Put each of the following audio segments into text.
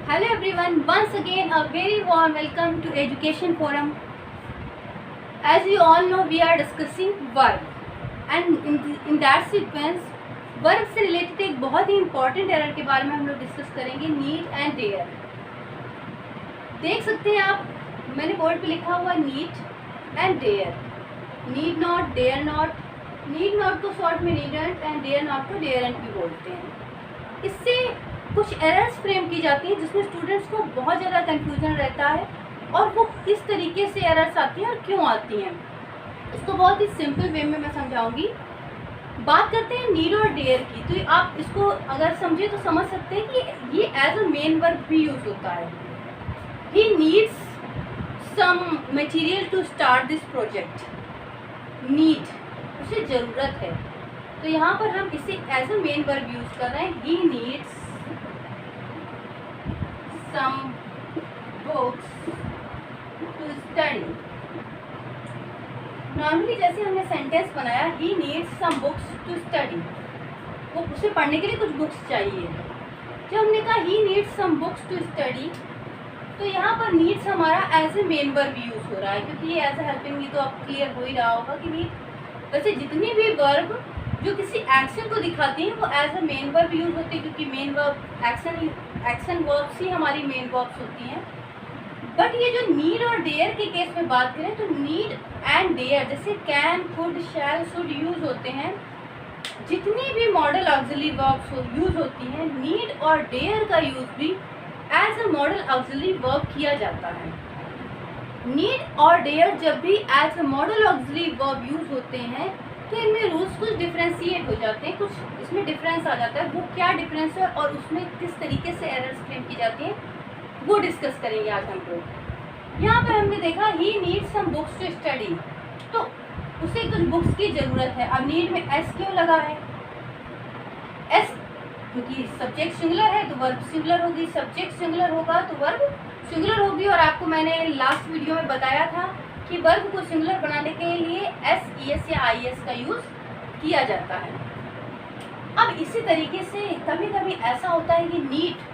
Hello everyone, once again a very warm welcome to Education Forum. As you all know, we are discussing verb and in that sequence verb से related एक बहुत ही important error के बारे में हम लोग discuss करेंगे, need and dare. देख सकते हैं आप, मैंने बोर्ड पे लिखा हुआ need and dare, need not, dare not. Need not को शॉर्ट में नीडेंट एंड डेयर नॉट को डेयरेंट भी बोलते हैं। इससे कुछ एरर्स फ्रेम की जाती हैं जिसमें स्टूडेंट्स को बहुत ज़्यादा कन्फ्यूजन रहता है और वो किस तरीके से एरर्स आती हैं और क्यों आती हैं, इसको बहुत ही सिंपल वे में मैं समझाऊंगी। बात करते हैं नीड और डेयर की, तो आप इसको अगर समझे तो समझ सकते हैं कि ये एज अ मेन वर्ब भी यूज होता है। He needs some material to start this project. Need, उसे ज़रूरत है, तो यहाँ पर हम इसे as a main verb use कर रहे हैं। He needs some books to study. Normally जैसे हमने सेंटेंस बनाया, he needs some books to study, वो उसे पढ़ने के लिए कुछ बुक्स चाहिए। जब हमने कहा he needs some books to study, तो यहाँ पर नीड्स हमारा as a main verb use हो रहा है, क्योंकि ये एज ए हेल्पिंग, तो अब क्लियर हो ही रहा होगा कि नीड। वैसे जितनी भी वर्ब जो किसी एक्शन को दिखाती हैं वो as a main verb use होती है, क्योंकि मेन वर्ब एक्शन वर्ब्स ही हमारी मेन वर्ब्स होती हैं। बट ये जो नीड और डेयर के केस में बात करें तो नीड एंड डेयर जैसे can, could, shall, should use होते हैं। जितनी भी मॉडल ऑक्सिलरी वर्ब्स यूज होती हैं, नीड और डेयर का यूज भी as a modal auxiliary verb किया जाता है। नीड और डेयर जब भी as a modal auxiliary verb use होते हैं तो इनमें रूल्स कुछ डिफ्रेंशिएट हो जाते हैं, कुछ इसमें डिफरेंस आ जाता है। वो क्या डिफरेंस है और उसमें किस तरीके से एरर्स फ्रेम की जाती हैं वो डिस्कस करेंगे आज हम लोग। यहाँ पर हमने देखा he need some books to study, तो उसे कुछ बुक्स की ज़रूरत है। अब नीड में एस क्यों लगा है? एस क्योंकि सब्जेक्ट सिंगुलर है तो वर्ब सिंगुलर होगी, सब्जेक्ट सिंगुलर होगा तो वर्ब सिंगुलर होगी। और आपको मैंने लास्ट वीडियो में बताया था कि वर्ब को सिंगुलर बनाने के लिए एस, ई एस या आई एस का यूज़ किया जाता है। अब इसी तरीके से कभी कभी ऐसा होता है कि नीड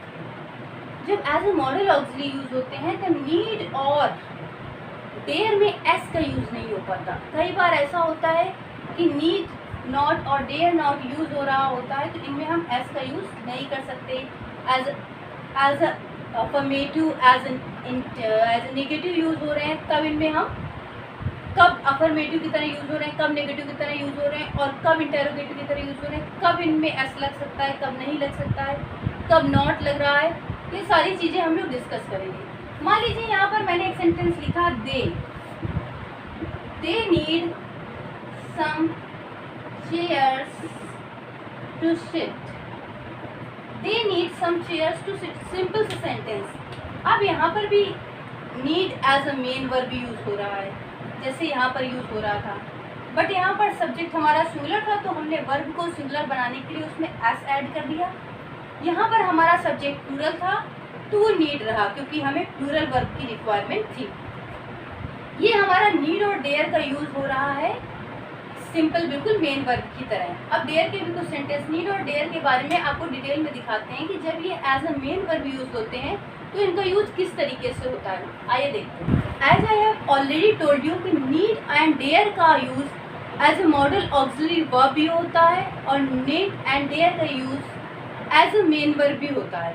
जब as a modal auxiliary use होते हैं तो नीड और डेयर में एस का यूज़ नहीं हो पाता। कई बार ऐसा होता है कि नीड नॉट और डेयर नॉट यूज़ हो रहा होता है, तो इनमें हम एस का यूज़ नहीं कर सकते। As affirmative, as negative use हो रहे हैं, तब इनमें हम कब अफर्मेटिव की तरह यूज़ हो रहे हैं, कब नेगेटिव की तरह यूज़ हो रहे हैं और कब इंटेरोगेटिव की तरह यूज़ हो रहे हैं, कब इनमें एस लग सकता है, कब नहीं लग सकता है, कब नॉट लग रहा है, ये सारी चीज़ें हम लोग डिस्कस करेंगे। मान लीजिए यहाँ पर मैंने एक सेंटेंस लिखा, they need some chairs to sit. They need some chairs to sit, simple सा सेंटेंस। अब यहाँ पर भी need as a main verb use हो रहा है जैसे यहाँ पर यूज हो रहा था, बट यहाँ पर सब्जेक्ट हमारा सिंगुलर था तो हमने वर्ब को सिंगुलर बनाने के लिए उसमें एस ऐड कर दिया। यहाँ पर हमारा सब्जेक्ट प्लूरल था तो वो नीड रहा, क्योंकि हमें प्लूरल वर्ब की रिक्वायरमेंट थी। ये हमारा नीड और डेयर का यूज़ हो रहा है सिंपल, बिल्कुल मेन वर्ब की तरह। अब डेयर के भी कुछ सेंटेंस नीड और डेयर के बारे में आपको डिटेल में दिखाते हैं कि जब ये as a main verb use होते हैं तो इनका यूज किस तरीके से होता है। आइए देखते हैं। As I have already told you कि नीड एंड डेयर का use as a modal auxiliary verb भी होता है और नीड एंड डेयर का use as a main verb भी होता है।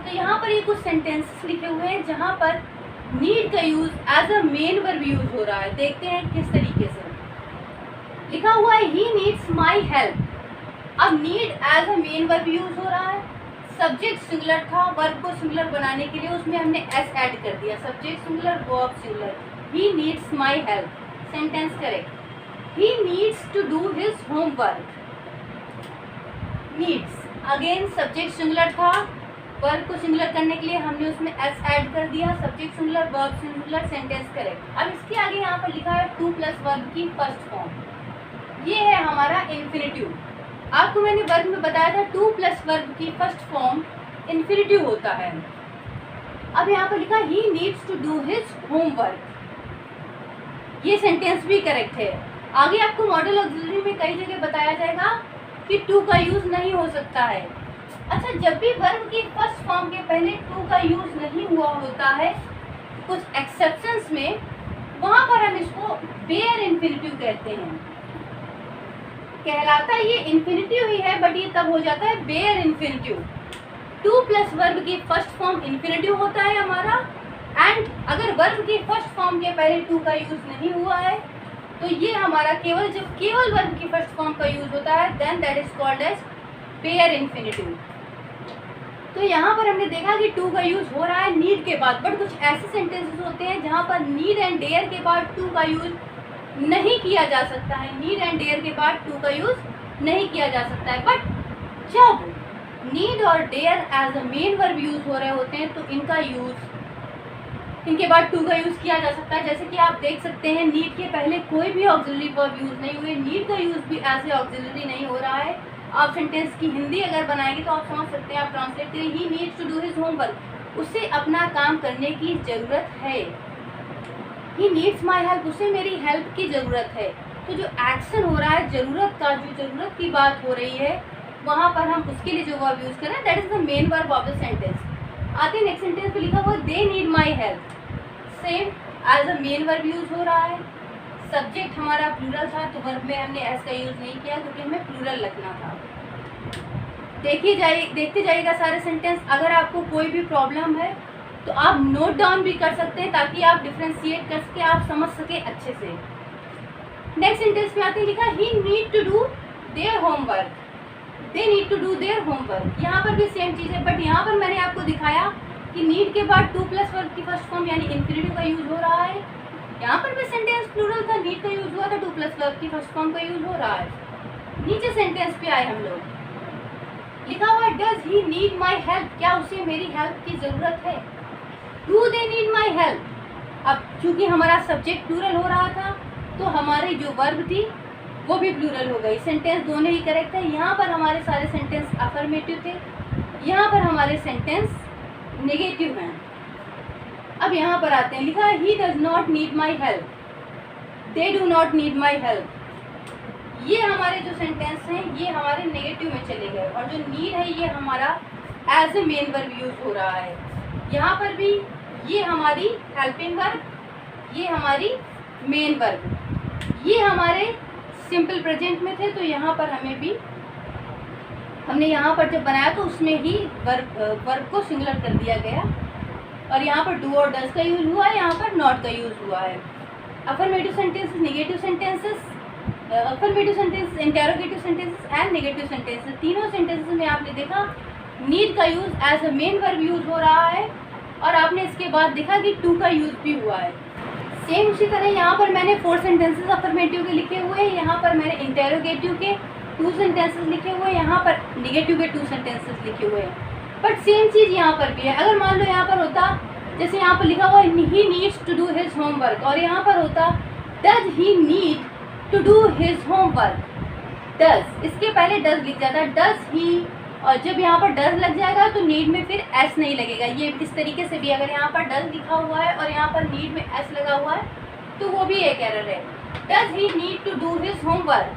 तो यहाँ पर ये कुछ सेंटेंसेस लिखे हुए हैं जहाँ पर नीड का use as a main verb use हो रहा है। देखते हैं किस तरीके से लिखा हुआ है, ही नीड्स माई हेल्प। अब need as a main verb use हो रहा है, सब्जेक्ट सिंगुलर था, वर्ब को सिंगुलर बनाने के लिए उसमें हमने एस ऐड कर दिया, subject singular verb singular. He needs my help, sentence correct. He needs to do his homework. Needs again subject singular था, वर्ब को सिंगुलर करने के लिए हमने उसमें एस ऐड कर दिया, subject singular verb singular, sentence correct. अब इसके आगे यहाँ पर लिखा है टू प्लस वर्ब की फर्स्ट फॉर्म, ये है हमारा इन्फिनिटिव। आपको मैंने वर्ब में बताया था टू प्लस वर्ब की फर्स्ट फॉर्म इन्फिनिटिव होता है। अब यहाँ पर लिखा he needs to do his homework, ये सेंटेंस भी करेक्ट है। आगे आपको मॉडल ऑक्सिलरी में कई जगह बताया जाएगा कि टू का यूज़ नहीं हो सकता है। अच्छा, जब भी वर्ब की फर्स्ट फॉर्म के पहले टू का यूज़ नहीं हुआ होता है कुछ एक्सेप्शंस में, वहाँ पर हम इसको बेयर इन्फिनिटिव कहते हैं। कहलाता ये इन्फिनिटिव ही है, बट ये तब हो जाता है bare infinitive. To plus verb की फर्स्ट फॉर्म इन्फिनिटिव होता है हमारा, एंड अगर वर्ब की फर्स्ट फॉर्म के पहले टू का यूज़ नहीं हुआ है तो ये हमारा जब केवल वर्ब की फर्स्ट फॉर्म का यूज़ होता है, then that is called as bare infinitive. तो यहाँ पर हमने देखा कि टू का यूज़ हो रहा है नीड के बाद, बट कुछ ऐसे सेंटेंसेस होते हैं जहाँ पर नीड एंड डेयर के बाद टू का यूज़ नहीं किया जा सकता है। नीड एंड डेयर के बाद टू का यूज़ नहीं किया जा सकता है, बट जब नीड और dare as a main verb use हो रहे होते हैं तो इनके बाद टू का यूज़ किया जा सकता है। जैसे कि आप देख सकते हैं नीड के पहले कोई भी ऑक्सिलरी वर्ब यूज़ नहीं हुए, नीड का यूज़ भी एज ए ऑक्सिलरी नहीं हो रहा है। आप सेंटेंस की हिंदी अगर बनाएंगे तो आप समझ सकते हैं, आप ट्रांसलेट करें, he needs to do his homework, उसे अपना काम करने की ज़रूरत है। ही नीड्स माई हेल्प, उसे मेरी हेल्प की ज़रूरत है। तो जो एक्शन हो रहा है, ज़रूरत की बात हो रही है, वहाँ पर हम उसके लिए जो वर्ब यूज़ करें, that is the main verb of the sentence. आते हैं नेक्स्ट सेंटेंस पे लिखा हुआ they need my help, same as a main verb use हो रहा है। सब्जेक्ट हमारा प्लूरल था तो वर्ब में हमने एस का यूज़ नहीं किया क्योंकि हमें प्लूरल रखना था। देखते जाइएगा सारे सेंटेंस। अगर आपको कोई भी प्रॉब्लम है तो आप नोट डाउन भी कर सकते हैं ताकि आप डिफ्रेंशिएट कर सके, आप समझ सके अच्छे से। नेक्स्ट सेंटेंस में आते हैं लिखा he need to do their homework, they need to do their homework. यहाँ पर भी सेम चीज़ है, बट यहाँ पर मैंने आपको दिखाया कि नीड के बाद टू प्लस वर्ब की फर्स्ट फॉर्म यानी इन्फिनिटिव का यूज़ हो रहा है। यहाँ पर भी सेंटेंस प्लूरल था, नीड का यूज़ हुआ था, टू प्लस वर्ब की फर्स्ट फॉर्म का यूज़ हो रहा है। नीचे सेंटेंस पे आए हम लोग, लिखा हुआ does he need my help, क्या उसे मेरी हेल्प की ज़रूरत है। Do they need my help, अब चूँकि हमारा सब्जेक्ट प्लूरल हो रहा था तो हमारी जो वर्ब थी वो भी प्लूरल हो गई। सेंटेंस दोनों ही करेक्ट है। यहाँ पर हमारे सारे सेंटेंस अफर्मेटिव थे, यहाँ पर हमारे सेंटेंस नेगेटिव हैं। अब यहाँ पर आते हैं, लिखा है ही does not need my help, they do not need my help. ये हमारे जो सेंटेंस हैं ये हमारे नेगेटिव में चले गए, और जो नीड है ये हमारा as a main verb use हो रहा है। यहाँ पर भी ये हमारी हेल्पिंग वर्ब, ये हमारी मेन वर्ब, ये हमारे सिंपल प्रेजेंट में थे, तो यहाँ पर हमने यहाँ पर जब बनाया तो उसमें ही वर्ब को सिंगुलर कर दिया गया, और यहाँ पर डू और डज का यूज़ हुआ है, यहाँ पर नॉट का यूज़ हुआ है। Affirmative sentences, negative sentences, affirmative sentences, interrogative sentences and negative sentences, तीनों सेंटेंसेस में आपने देखा नीड का use as a main verb use हो रहा है, और आपने इसके बाद देखा कि टू का यूज़ भी हुआ है। सेम उसी तरह यहाँ पर मैंने 4 सेंटेंसेस अफर्मेटिव के लिखे हुए हैं, यहाँ पर मैंने इंटेरोगेटिव के 2 सेंटेंसेस लिखे हुए हैं, यहाँ पर नेगेटिव के 2 सेंटेंसेस लिखे हुए हैं। बट सेम चीज़ यहाँ पर भी है। अगर मान लो यहाँ पर होता, जैसे यहाँ पर लिखा हुआ ही needs to do his homework, और यहाँ पर होता does he need to do his homework, does, इसके पहले डज लिख जाता डज ही, और जब यहाँ पर डज लग जाएगा तो नीड में फिर एस नहीं लगेगा। ये इस तरीके से भी अगर यहाँ पर डज लिखा हुआ है और यहाँ पर नीड में एस लगा हुआ है तो वो भी एक एरर है। Does he need to do his homework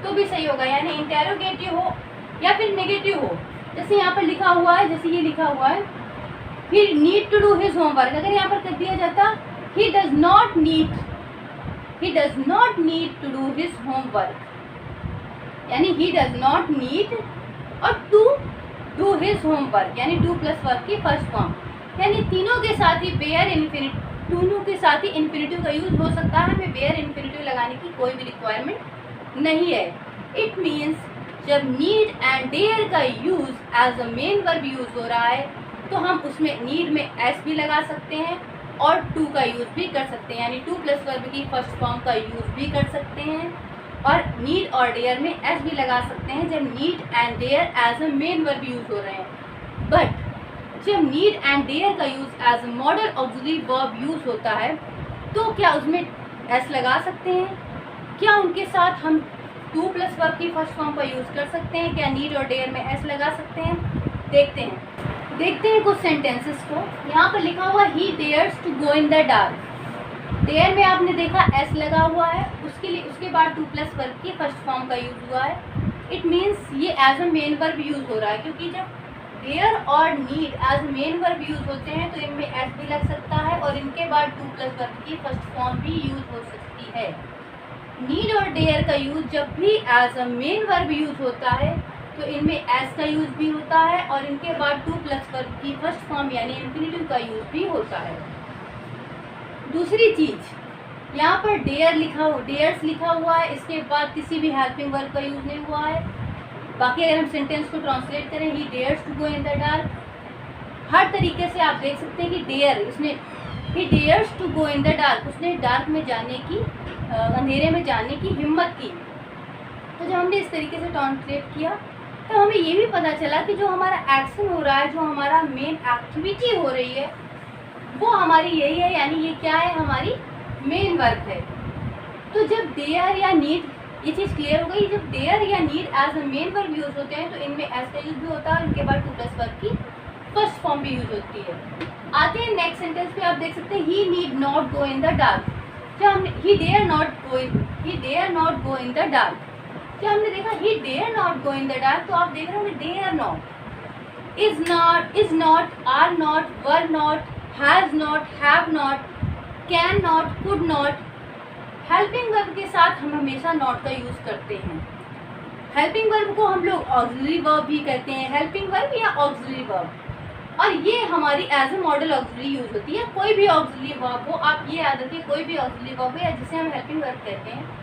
तो भी सही होगा, यानी इंटेरोगेटिव हो या फिर नेगेटिव हो। जैसे यहाँ पर लिखा हुआ है, जैसे ये लिखा हुआ है he need to do his homework, अगर यहाँ पर कर दिया जाता he does not need to do his homework, यानी ही डज नॉट नीड और टू डू हिज होमवर्क, यानी डू प्लस वर्ब की फर्स्ट फॉर्म, यानी तीनों के साथ ही बेयर इन्फिनिटिव, दोनों के साथ ही इन्फिनिटिव का यूज़ हो सकता है। हमें बेयर इन्फिनिटिव लगाने की कोई भी रिक्वायरमेंट नहीं है। इट मीन्स जब नीड एंड डेयर का use as a main verb use हो रहा है तो हम उसमें नीड में एस भी लगा सकते हैं और टू का यूज़ भी कर सकते हैं, यानी टू प्लस वर्ब की फर्स्ट फॉर्म का यूज़ भी कर सकते हैं, और नीड और डेयर में एस भी लगा सकते हैं जब need and dare as a main verb use हो रहे हैं। बट जब नीड एंड डेयर का use as a modal auxiliary verb use होता है तो क्या उसमें एस लगा सकते हैं? क्या उनके साथ हम टू प्लस वर्ब की फर्स्ट फॉर्म का यूज़ कर सकते हैं? क्या नीड और डेयर में एस लगा सकते हैं? देखते हैं कुछ सेंटेंसेस को। यहाँ पर लिखा हुआ he dares to go in the dark, dare में आपने देखा एस लगा हुआ है, उसके बाद टू प्लस वर्ब की फर्स्ट फॉर्म का यूज़ हुआ है। इट मीन्स ये as a main verb use हो रहा है, क्योंकि जब डेयर और need as main verb use होते हैं तो इनमें एस भी लग सकता है और इनके बाद टू प्लस वर्ब की फर्स्ट फॉर्म भी यूज हो सकती है। नीड और डेयर का यूज जब भी as a main verb use होता है तो इनमें एस का यूज भी होता है और इनके बाद टू प्लस वर्ब की फर्स्ट फॉर्म यानी इंफिनिटिव का यूज भी होता है। दूसरी चीज, यहाँ पर डेयर लिखा हो, डेयर्स लिखा हुआ है, इसके बाद किसी भी हेल्पिंग वर्ब का यूज नहीं हुआ है। बाकी अगर हम सेंटेंस को ट्रांसलेट करें, he dares to go in the dark, हर तरीके से आप देख सकते हैं कि डेयर, उसने he dares to go in the dark, उसने डार्क में जाने की, अंधेरे में जाने की हिम्मत की। तो जब हमने इस तरीके से ट्रांसलेट किया तो हमें ये भी पता चला कि जो हमारा एक्शन हो रहा है, जो हमारा मेन एक्टिविटी हो रही है, वो हमारी यही है, यानी ये क्या है, हमारी मेन वर्ब है। तो जब डेयर या नीड, ये चीज़ क्लियर हो गई, जब डेयर या need as a main verb use होते हैं तो इनमें एस का यूज भी होता है, इनके बाद टू प्लस वर्ब की फर्स्ट फॉर्म भी यूज होती है। आते हैं नेक्स्ट सेंटेंस पे, आप देख सकते हैं he need not go in the dark. जब हमने he dare not go in the dark, जब हमने देखा he dare not go in the dark, तो आप देख रहे होंगे dare not, is not, are not, were not, has not, have not, can not, could not. Helping verb के साथ हम हमेशा नॉट का यूज करते हैं। हेल्पिंग वर्ब को हम लोग ऑक्सिलरी वर्ब भी कहते हैं, हेल्पिंग वर्ब या ऑक्सिलरी वर्ब, और ये हमारी as a modal auxiliary use होती है। कोई भी ऑक्सिलरी वर्ब हो, आप ये याद रखिए, कोई भी ऑक्सिलरी वर्ब है जिसे हम हेल्पिंग वर्ब कहते हैं,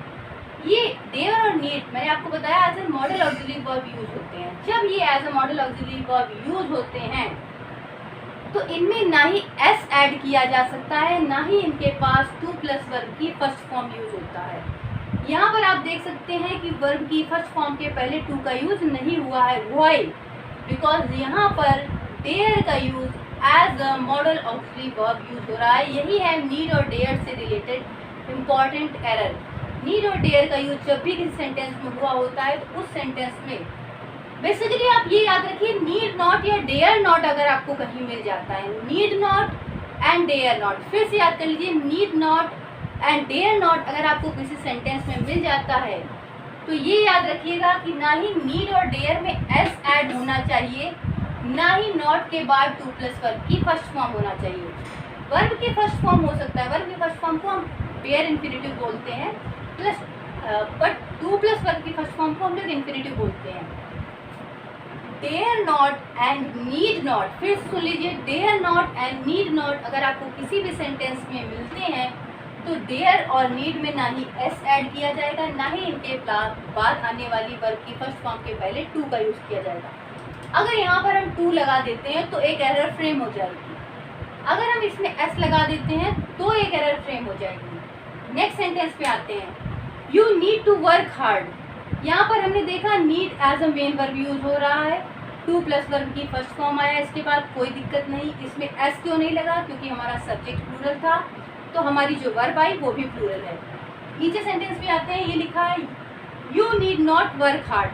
ये डेयर और नीड, मैंने आपको बताया, as a modal auxiliary verb use होते हैं। जब ये as a modal auxiliary verb use होते हैं तो इनमें ना ही एस ऐड किया जा सकता है, ना ही इनके पास टू प्लस वर्ब की फर्स्ट फॉर्म यूज होता है। यहाँ पर आप देख सकते हैं कि वर्ब की फर्स्ट फॉर्म के पहले टू का यूज नहीं हुआ है। व्हाई? बिकॉज यहाँ पर डेयर का use as a modal auxiliary verb use हो रहा है। यही है नीड और डेयर से रिलेटेड इम्पॉर्टेंट एरर। नीड और डेयर का यूज जब भी किसी सेंटेंस में हुआ होता है तो उस सेंटेंस में बेसिकली आप ये याद रखिए, नीड नॉट या डेयर नॉट अगर आपको कहीं मिल जाता है, need not and dare not, फिर से याद कर लीजिए, need not and dare not अगर आपको किसी सेंटेंस में मिल जाता है तो ये याद रखिएगा कि ना ही नीड और डेयर में एस ऐड होना चाहिए, ना ही नॉट के बाद टू प्लस वर्ब की फर्स्ट फॉर्म होना चाहिए। वर्ब की फर्स्ट फॉर्म हो सकता है, वर्ब की फर्स्ट फॉर्म को हम पेयर इन्फिनिटिव बोलते हैं, plus but to plus verb की फर्स्ट फॉर्म को हम लोग इन्फिनिटिव बोलते हैं। Dare not and need not, फिर सुन लीजिए, dare not and need not अगर आपको किसी भी सेंटेंस में मिलते हैं तो डेयर और नीड में ना ही एस ऐड किया जाएगा, ना ही इनके बाद आने वाली वर्ब की फर्स्ट फॉर्म के पहले टू का यूज किया जाएगा। अगर यहाँ पर हम टू लगा देते हैं तो एक एरर फ्रेम हो जाएगी, अगर हम इसमें एस लगा देते हैं तो एक एरर फ्रेम हो जाएगी। नेक्स्ट सेंटेंस पे आते हैं, you need to work hard. यहाँ पर हमने देखा need as a main verb use हो रहा है, टू प्लस वर्ब की फर्स्ट फॉर्म आया, इसके बाद कोई दिक्कत नहीं। इसमें एस क्यों नहीं लगा? क्योंकि हमारा सब्जेक्ट प्लूरल था, तो हमारी जो वर्ब आई वो भी प्लूरल है। नीचे सेंटेंस पे आते हैं, ये लिखा है you need not work hard.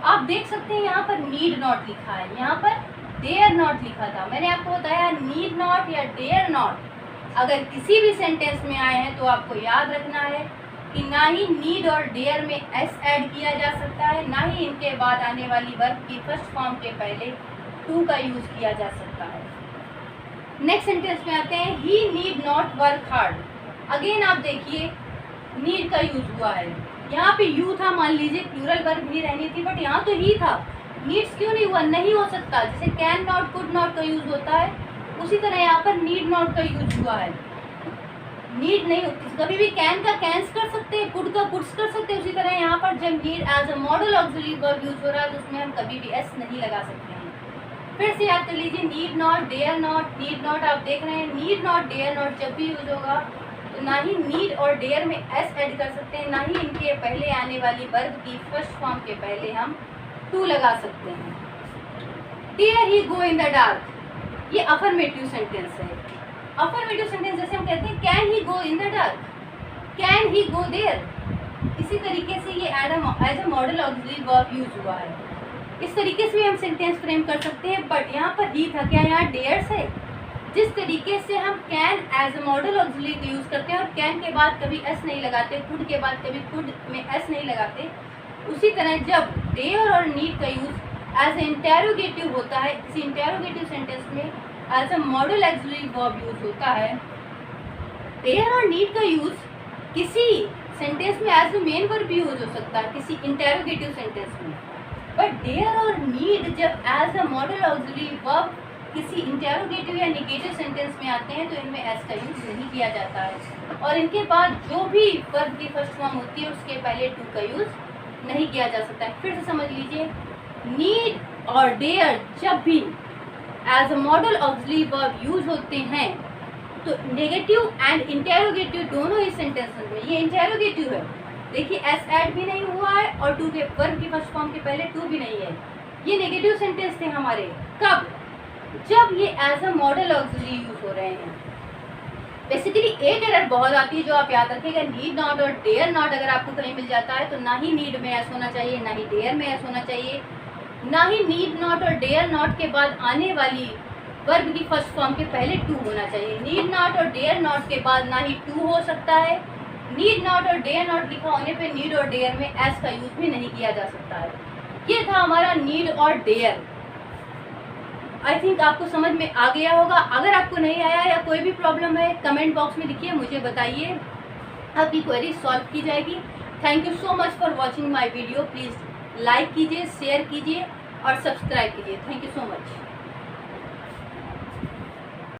आप देख सकते हैं यहाँ पर नीड नॉट लिखा है, यहाँ पर डेयर नॉट लिखा था। मैंने आपको बताया नीड नॉट या डेयर नॉट अगर किसी भी सेंटेंस में आए हैं तो आपको याद रखना है कि ना ही नीड और डेयर में एस ऐड किया जा सकता है, ना ही इनके बाद आने वाली वर्ब की फर्स्ट फॉर्म के पहले टू का यूज किया जा सकता है। नेक्स्ट सेंटेंस में आते हैं, he need not work hard. Again आप देखिए नीड का यूज हुआ है, यहाँ पे यू था, मान लीजिए प्लूरल वर्ब भी रहनी थी, बट यहाँ तो ही था। नीड्स क्यों नहीं हुआ? नहीं हो सकता। जैसे कैन नॉट, कुड नॉट का यूज होता है, उसी तरह यहाँ पर नीड नॉट का यूज हुआ है। नीड नहीं होती, कभी भी कैन का कैंस कर सकते हैं, कुड का कुड्स कर सकते हैं। उसी तरह यहाँ पर जब need as a modal auxiliary verb use हो रहा है तो उसमें हम कभी भी एस नहीं लगा सकते हैं। फिर से याद कर लीजिए, need not, dare not, need not आप देख रहे हैं, नीड नॉट, डेयर नॉट जब भी यूज होगा तो ना ही नीड और डेयर में एस ऐड कर सकते हैं, ना ही इनके पहले आने वाली वर्ब की फर्स्ट फॉर्म के पहले हम टू लगा सकते हैं। Dare he go in the dark, ये अफर्मेटिव सेंटेंस है। अफर्मेटिव सेंटेंस जैसे हम कहते हैं can he go in the dark, can he go there, इसी तरीके से ये as a modal auxiliary verb use हुआ है। इस तरीके से भी हम सेंटेंस फ्रेम कर सकते हैं, बट यहाँ पर ही था, क्या यहाँ डेयर्स है? जिस तरीके से हम can as a modal auxiliary का यूज़ करते हैं और कैन के बाद कभी एस नहीं लगाते, कुड के बाद कभी कुड में एस नहीं लगाते, उसी तरह जब डेयर और नीड का यूज़ एज ए इंटेरोगेटिव होता है, किसी इंटेरोगेटिव सेंटेंस में as a modal auxiliary verb use होता है, डेयर और नीड का यूज़ किसी सेंटेंस में एज ए मेन वर्ब भी यूज हो सकता है किसी इंटेरोगेटिव सेंटेंस में। बट डेयर और नीड जब as a modal auxiliary verb किसी इंटेरोगेटिव या नेगेटिव सेंटेंस में आते हैं तो इनमें एस का यूज़ नहीं किया जाता है, और इनके बाद जो भी वर्ब की फर्स्ट फॉर्म होती है उसके पहले टू का यूज़ नहीं किया जा सकता है। फिर से समझ लीजिए, नीड और डेयर जब भी as a modal auxiliary verb use होते हैं तो नेगेटिव एंड इंटेरोगेटिव दोनों ही सेंटेंसेस में, ये इंटेरोगेटिव है, देखिए एस ऐड भी नहीं हुआ है और टू के वर्ब की फर्स्ट फॉर्म के पहले टू भी नहीं है, ये नेगेटिव सेंटेंस थे हमारे। कब? जब ये as a modal auxiliary use हो रहे हैं। बेसिकली एक एरर बहुत आती है जो आप याद रखिएगा, नीड नॉट और डेयर नॉट अगर आपको कहीं मिल जाता है तो ना ही नीड में एस होना चाहिए, ना ही डेयर में एस होना चाहिए, ना ही नीड नॉट और डेयर नॉट के बाद आने वाली वर्ब की फर्स्ट फॉर्म के पहले टू होना चाहिए। नीड नॉट और डेयर नॉट के बाद ना ही टू हो सकता है, नीड नॉट और डेयर नॉट लिखा होने पे नीड और डेयर में एस का यूज भी नहीं किया जा सकता है। ये था हमारा नीड और डेयर। आई थिंक आपको समझ में आ गया होगा। अगर आपको नहीं आया या कोई भी प्रॉब्लम है कमेंट बॉक्स में लिखिए, मुझे बताइए, आपकी क्वेरी सॉल्व की जाएगी। Thank you so much for watching my video. Please like कीजिए, शेयर कीजिए और सब्सक्राइब कीजिए। Thank you so much.